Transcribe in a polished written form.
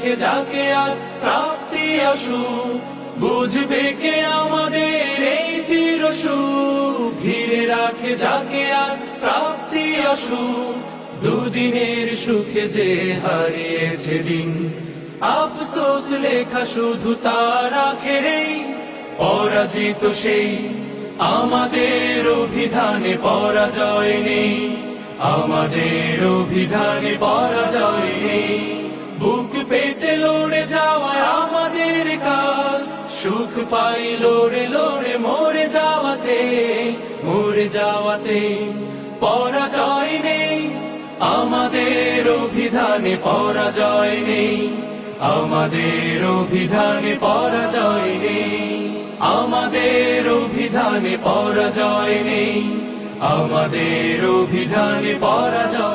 রাখে যাকে আজ প্রাপ্তি অসুখ, বুঝবে কে আমাদের এই চির সুখ। ঘিরে রাখে যাকে আজ প্রাপ্তি অসুখ, দুদিনের সুখে যে হারিয়েছে দিন। আফসোস লেখা শুধু তার আখেরেই, পরাজিত সেই আমাদের অভিধানে পরাজয় নেই, আমাদের অভিধানে পরাজয় নেই। বুক পেতে লড়ে যাওয়ায় আমাদের কাজ, সুখ পাই লড়ে লড়ে মরে যাওয়াতে, মরে যাওয়াতে পরাজয় নেই, আমাদের অভিধানে পরাজয় নেই, আমাদের অভিধানে পরাজয় নেই, আমাদের অভিধানে পরাজয় নেই, আমাদের অভিধানে পরাজয়